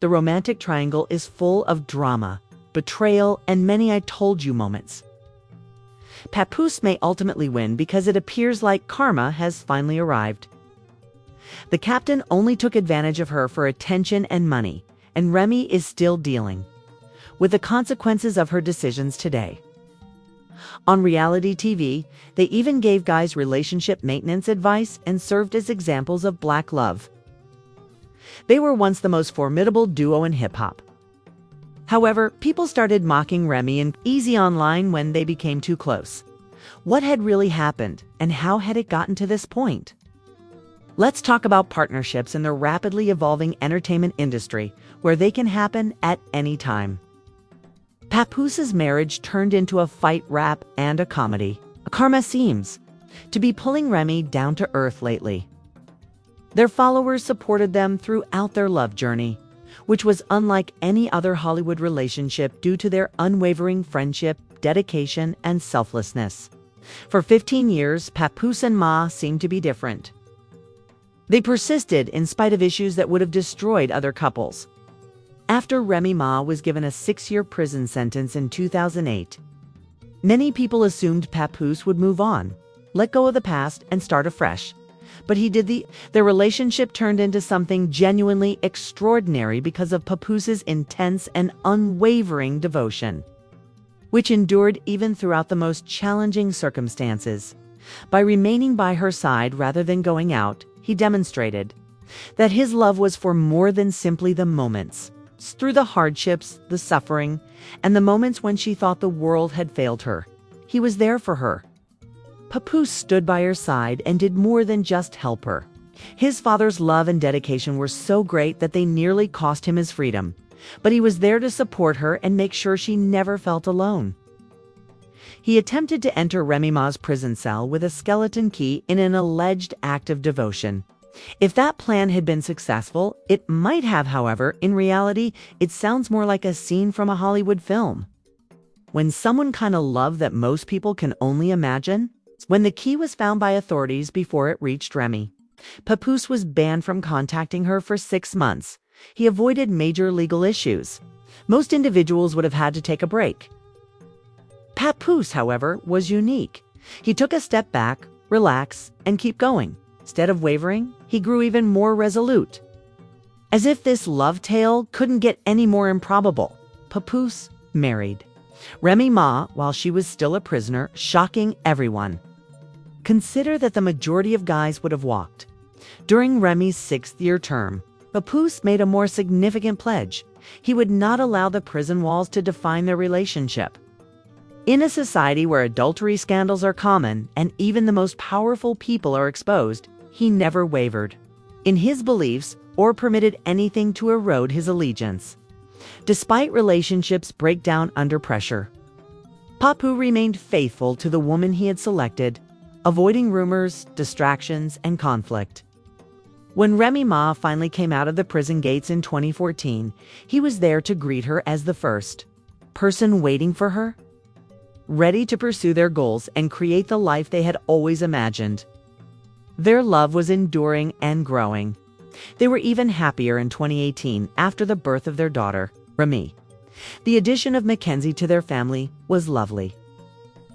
The romantic triangle is full of drama, betrayal, and many "I told you" moments. Papoose may ultimately win because it appears like karma has finally arrived. The captain only took advantage of her for attention and money, and Remy is still dealing with the consequences of her decisions today. On reality TV, they even gave guys relationship maintenance advice and served as examples of black love. They were once the most formidable duo in hip-hop. However, people started mocking Remy and Eazy online when they became too close. What had really happened, and how had it gotten to this point? Let's talk about partnerships in the rapidly evolving entertainment industry, where they can happen at any time. Papoose's marriage turned into a fight rap and a comedy. Karma seems to be pulling Remy down to earth lately. Their followers supported them throughout their love journey, which was unlike any other Hollywood relationship due to their unwavering friendship, dedication, and selflessness. For 15 years, Papoose and Ma seemed to be different. They persisted in spite of issues that would have destroyed other couples. After Remy Ma was given a 6-year prison sentence in 2008, many people assumed Papoose would move on, let go of the past, and start afresh. But he did. Their relationship turned into something genuinely extraordinary because of Papoose's intense and unwavering devotion, which endured even throughout the most challenging circumstances. By remaining by her side rather than going out, he demonstrated that his love was for more than simply the moments. Through the hardships, the suffering, and the moments when she thought the world had failed her, he was there for her. Papoose stood by her side and did more than just help her. His father's love and dedication were so great that they nearly cost him his freedom, but he was there to support her and make sure she never felt alone. He attempted to enter Remy Ma's prison cell with a skeleton key in an alleged act of devotion. If that plan had been successful, it might have. However, in reality, it sounds more like a scene from a Hollywood film. When someone kind of loved that most people can only imagine. When the key was found by authorities before it reached Remy, Papoose was banned from contacting her for 6 months. He avoided major legal issues. Most individuals would have had to take a break. Papoose, however, was unique. He took a step back, relax, and keep going. Instead of wavering, he grew even more resolute. As if this love tale couldn't get any more improbable, Papoose married Remy Ma while she was still a prisoner, shocking everyone. Consider that the majority of guys would have walked. During Remy's 6th-year term, Papoose made a more significant pledge. He would not allow the prison walls to define their relationship. In a society where adultery scandals are common and even the most powerful people are exposed, he never wavered in his beliefs or permitted anything to erode his allegiance. Despite relationships break down under pressure, Papoose remained faithful to the woman he had selected, avoiding rumors, distractions, and conflict. When Remy Ma finally came out of the prison gates in 2014, he was there to greet her as the first person waiting for her, ready to pursue their goals and create the life they had always imagined. Their love was enduring and growing. They were even happier in 2018 after the birth of their daughter, Remy. The addition of Mackenzie to their family was lovely.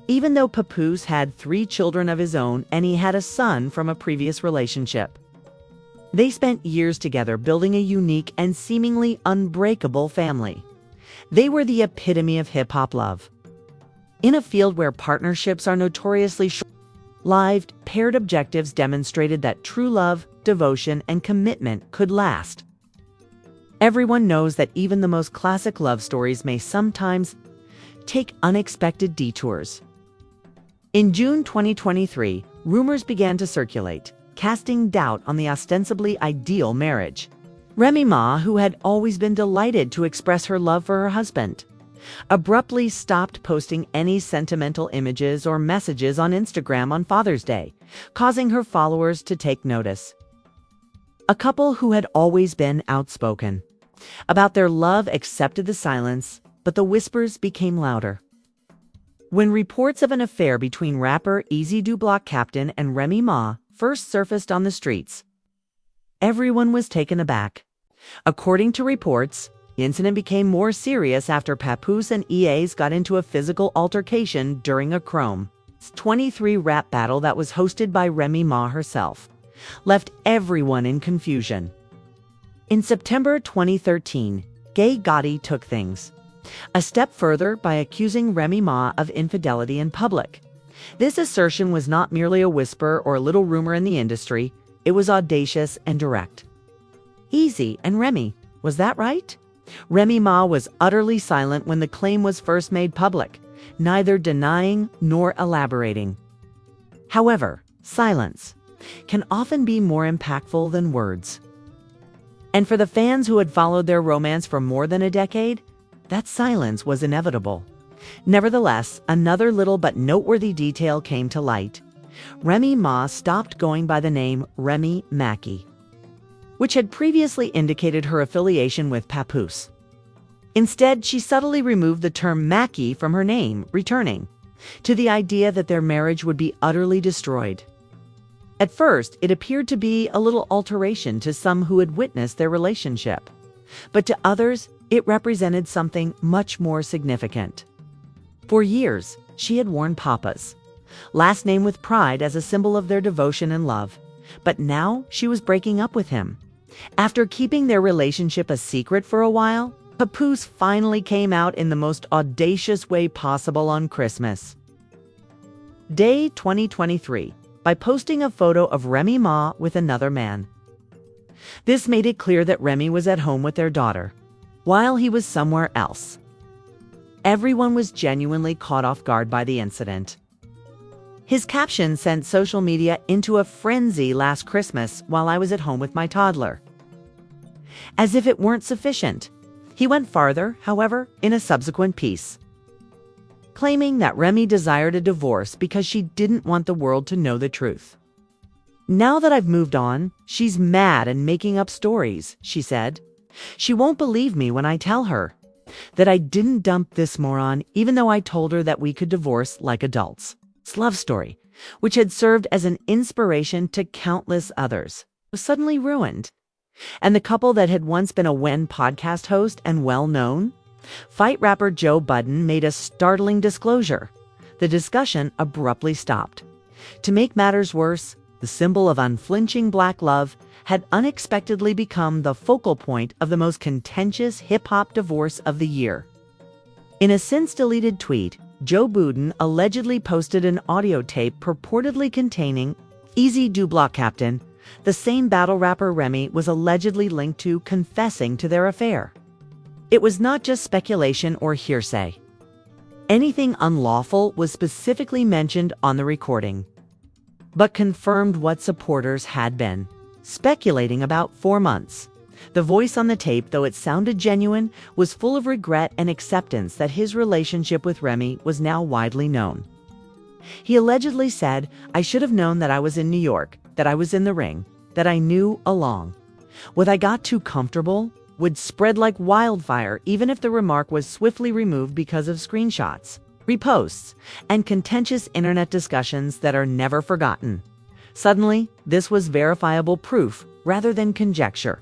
Even though Papoose had 3 children of his own and he had a son from a previous relationship, they spent years together building a unique and seemingly unbreakable family. They were the epitome of hip-hop love. In a field where partnerships are notoriously short-lived, paired objectives demonstrated that true love, devotion, and commitment could last. Everyone knows that even the most classic love stories may sometimes take unexpected detours. In June 2023, rumors began to circulate, casting doubt on the ostensibly ideal marriage. Remy Ma, who had always been delighted to express her love for her husband, abruptly stopped posting any sentimental images or messages on Instagram on Father's Day, causing her followers to take notice. A couple who had always been outspoken about their love accepted the silence, but the whispers became louder. When reports of an affair between rapper Eazy Block Captain and Remy Ma first surfaced on the streets, everyone was taken aback. According to reports, the incident became more serious after Papoose and Eazy got into a physical altercation during a Chrome 23 rap battle that was hosted by Remy Ma herself, left everyone in confusion. In September 2013, Gay Gotti took things a step further by accusing Remy Ma of infidelity in public. This assertion was not merely a whisper or a little rumor in the industry, it was audacious and direct. Eazy and Remy, was that right? Remy Ma was utterly silent when the claim was first made public, neither denying nor elaborating. However, silence can often be more impactful than words. And for the fans who had followed their romance for more than a decade, that silence was inevitable. Nevertheless, another little but noteworthy detail came to light. Remy Ma stopped going by the name Remy Mackie, which had previously indicated her affiliation with Papoose. Instead, she subtly removed the term Mackie from her name, returning to the idea that their marriage would be utterly destroyed. At first, it appeared to be a little alteration to some who had witnessed their relationship, but to others, it represented something much more significant. For years, she had worn Papa's last name with pride as a symbol of their devotion and love, but now she was breaking up with him. After keeping their relationship a secret for a while, Papoose finally came out in the most audacious way possible on Christmas Day 2023 by posting a photo of Remy Ma with another man. This made it clear that Remy was at home with their daughter, while he was somewhere else. Everyone was genuinely caught off guard by the incident. His caption sent social media into a frenzy last Christmas while I was at home with my toddler. As if it weren't sufficient, he went farther, however, in a subsequent piece, claiming that Remy desired a divorce because she didn't want the world to know the truth. Now that I've moved on, she's mad and making up stories, she said. She won't believe me when I tell her that I didn't dump this moron even though I told her that we could divorce like adults. This love story, which had served as an inspiration to countless others, was suddenly ruined. And the couple that had once been a When podcast host and well-known, fight rapper Joe Budden, made a startling disclosure. The discussion abruptly stopped. To make matters worse, the symbol of unflinching black love had unexpectedly become the focal point of the most contentious hip-hop divorce of the year. In a since-deleted tweet, Joe Budden allegedly posted an audio tape purportedly containing Eazy Du Block Captain, the same battle rapper Remy was allegedly linked to, confessing to their affair. It was not just speculation or hearsay. Anything unlawful was specifically mentioned on the recording, but confirmed what supporters had been speculating about for months. The voice on the tape, though it sounded genuine, was full of regret and acceptance that his relationship with Remy was now widely known. He allegedly said, "I should have known that I was in New York, that I was in the ring, that I knew along. What I got too comfortable would spread like wildfire, even if the remark was swiftly removed because of screenshots, reposts, and contentious internet discussions that are never forgotten." Suddenly, this was verifiable proof rather than conjecture.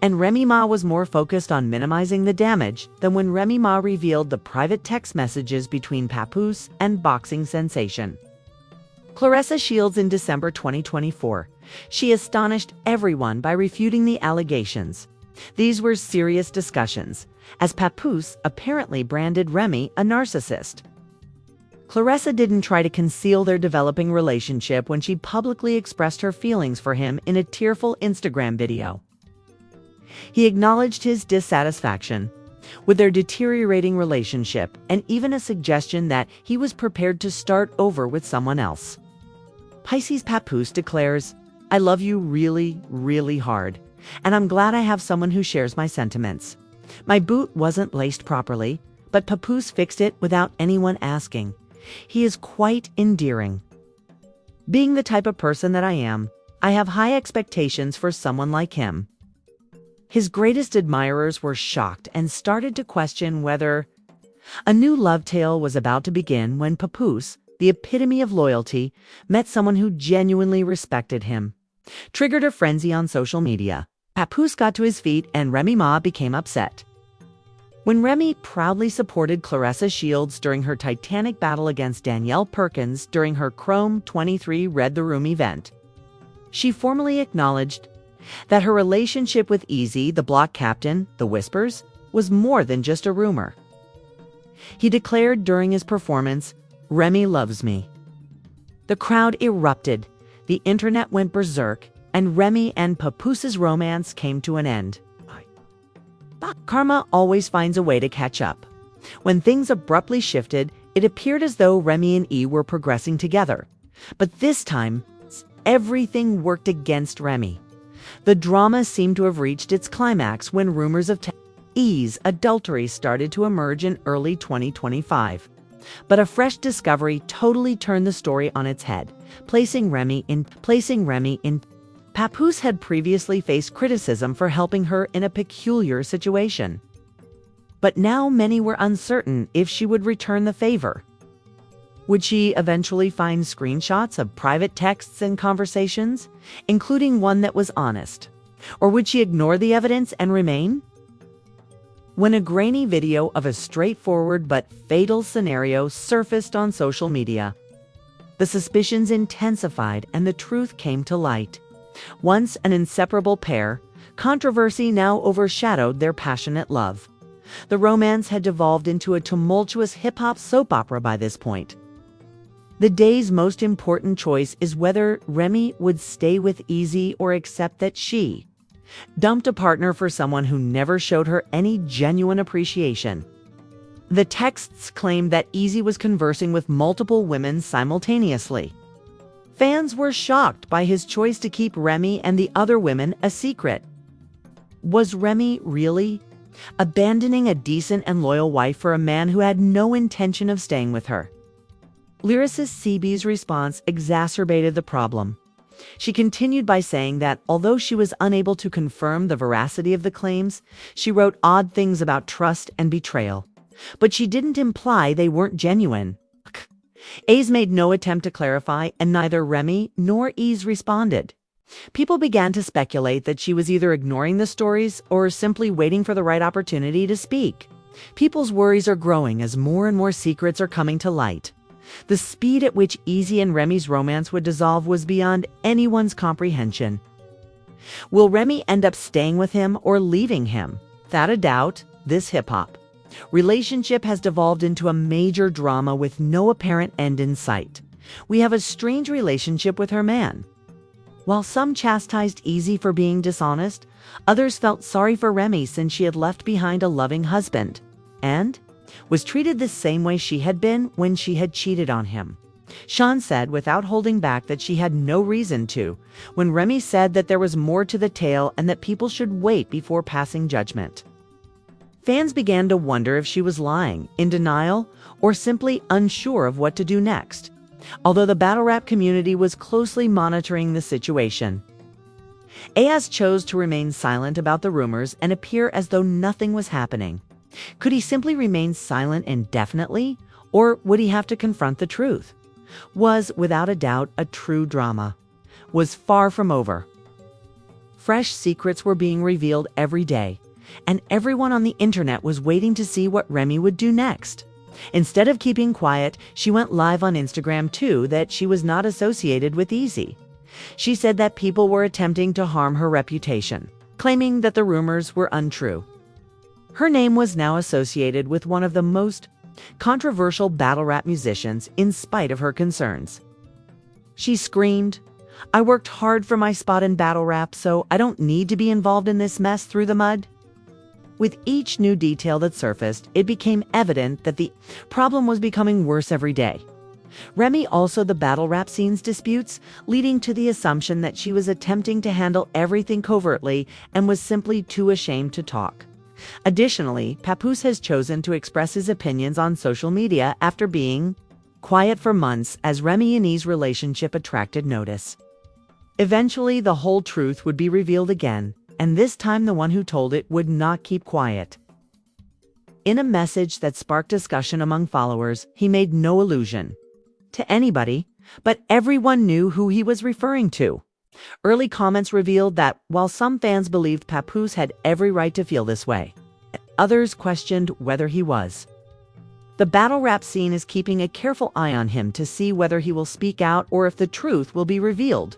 And Remy Ma was more focused on minimizing the damage than when Remy Ma revealed the private text messages between Papoose and boxing sensation Claressa Shields in December 2024. She astonished everyone by refuting the allegations. These were serious discussions, as Papoose apparently branded Remy a narcissist. Claressa didn't try to conceal their developing relationship when she publicly expressed her feelings for him in a tearful Instagram video. He acknowledged his dissatisfaction with their deteriorating relationship and even a suggestion that he was prepared to start over with someone else. Pisces Papoose declares, "I love you really, really hard, and I'm glad I have someone who shares my sentiments. My boot wasn't laced properly, but Papoose fixed it without anyone asking. He is quite endearing. Being the type of person that I am, I have high expectations for someone like him." His greatest admirers were shocked and started to question whether a new love tale was about to begin when Papoose, the epitome of loyalty, met someone who genuinely respected him. Triggered a frenzy on social media. Papoose got to his feet and Remy Ma became upset. When Remy proudly supported Claressa Shields during her titanic battle against Danielle Perkins during her Chrome 23 Read the Room event, she formally acknowledged that her relationship with Eazy, the block captain, the Whispers, was more than just a rumor. He declared during his performance, "Remy loves me." The crowd erupted, the internet went berserk, and Remy and Papoose's romance came to an end. Karma always finds a way to catch up. When things abruptly shifted, it appeared as though Remy and E were progressing together. But this time, everything worked against Remy. The drama seemed to have reached its climax when rumors of E's adultery started to emerge in early 2025. But a fresh discovery totally turned the story on its head, placing Remy in. Papoose had previously faced criticism for helping her in a peculiar situation. But now many were uncertain if she would return the favor. Would she eventually find screenshots of private texts and conversations, including one that was honest? Or would she ignore the evidence and remain? When a grainy video of a straightforward but fatal scenario surfaced on social media, the suspicions intensified and the truth came to light. Once an inseparable pair, controversy now overshadowed their passionate love. The romance had devolved into a tumultuous hip-hop soap opera by this point. The day's most important choice is whether Remy would stay with Eazy or accept that she dumped a partner for someone who never showed her any genuine appreciation. The texts claimed that Eazy was conversing with multiple women simultaneously. Fans were shocked by his choice to keep Remy and the other women a secret. Was Remy really abandoning a decent and loyal wife for a man who had no intention of staying with her? Lyricist CB's response exacerbated the problem. She continued by saying that although she was unable to confirm the veracity of the claims, she wrote odd things about trust and betrayal. But she didn't imply they weren't genuine. A's made no attempt to clarify, and neither Remy nor E's responded. People began to speculate that she was either ignoring the stories or simply waiting for the right opportunity to speak. People's worries are growing as more and more secrets are coming to light. The speed at which Eazy and Remy's romance would dissolve was beyond anyone's comprehension. Will Remy end up staying with him or leaving him? Without a doubt, this hip-hop relationship has devolved into a major drama with no apparent end in sight. We have a strange relationship with her man. While some chastised Eazy for being dishonest, others felt sorry for Remy since she had left behind a loving husband and was treated the same way she had been when she had cheated on him. Sean said without holding back that she had no reason to, when Remy said that there was more to the tale and that people should wait before passing judgment. Fans began to wonder if she was lying, in denial, or simply unsure of what to do next, although the battle rap community was closely monitoring the situation. AS chose to remain silent about the rumors and appear as though nothing was happening. Could he simply remain silent indefinitely, or would he have to confront the truth? Was, without a doubt, a true drama. Was far from over. Fresh secrets were being revealed every day, and everyone on the internet was waiting to see what Remy would do next. Instead of keeping quiet, she went live on Instagram too that she was not associated with Eazy. She said that people were attempting to harm her reputation, claiming that the rumors were untrue. Her name was now associated with one of the most controversial battle rap musicians in spite of her concerns. She screamed, "I worked hard for my spot in battle rap, so I don't need to be involved in this mess through the mud." With each new detail that surfaced, it became evident that the problem was becoming worse every day. Remy also the battle rap scene's disputes, leading to the assumption that she was attempting to handle everything covertly and was simply too ashamed to talk. Additionally, Papoose has chosen to express his opinions on social media after being quiet for months as Remy and E's relationship attracted notice. Eventually, the whole truth would be revealed again, and this time the one who told it would not keep quiet. In a message that sparked discussion among followers, he made no allusion to anybody, but everyone knew who he was referring to. Early comments revealed that while some fans believed Papoose had every right to feel this way, others questioned whether he was. The battle rap scene is keeping a careful eye on him to see whether he will speak out or if the truth will be revealed.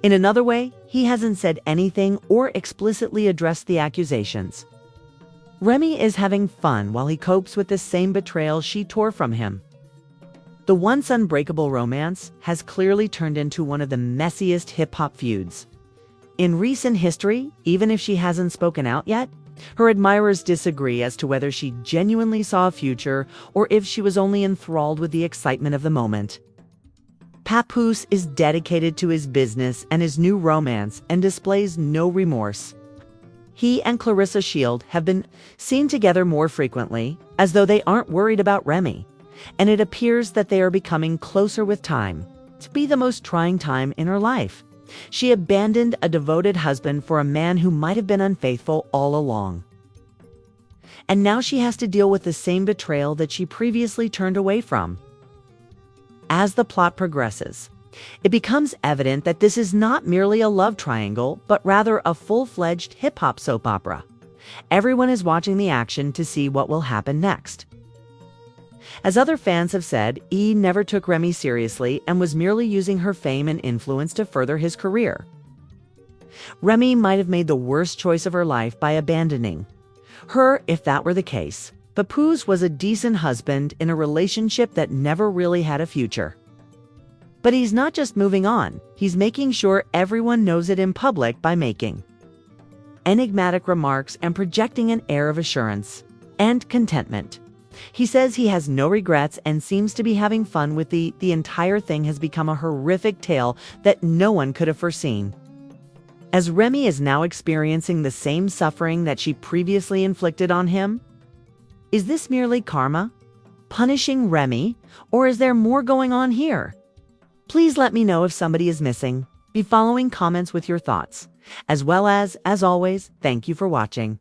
In another way, he hasn't said anything or explicitly addressed the accusations. Remy is having fun while he copes with the same betrayal she tore from him. The once unbreakable romance has clearly turned into one of the messiest hip-hop feuds. In recent history, even if she hasn't spoken out yet, her admirers disagree as to whether she genuinely saw a future or if she was only enthralled with the excitement of the moment. Papoose is dedicated to his business and his new romance and displays no remorse. He and Clarissa Shield have been seen together more frequently, as though they aren't worried about Remy, and it appears that they are becoming closer with time. To be the most trying time in her life. She abandoned a devoted husband for a man who might have been unfaithful all along. And now she has to deal with the same betrayal that she previously turned away from. As the plot progresses, it becomes evident that this is not merely a love triangle, but rather a full-fledged hip-hop soap opera. Everyone is watching the action to see what will happen next. As other fans have said, E never took Remy seriously and was merely using her fame and influence to further his career. Remy might have made the worst choice of her life by abandoning her if that were the case. Papoose was a decent husband in a relationship that never really had a future. But he's not just moving on, he's making sure everyone knows it in public by making enigmatic remarks and projecting an air of assurance and contentment. He says he has no regrets and seems to be having fun with the entire thing has become a horrific tale that no one could have foreseen. As Remy is now experiencing the same suffering that she previously inflicted on him, is this merely karma, punishing Remy, or is there more going on here? Please let me know if somebody is missing. Be following comments with your thoughts. As well as always, thank you for watching.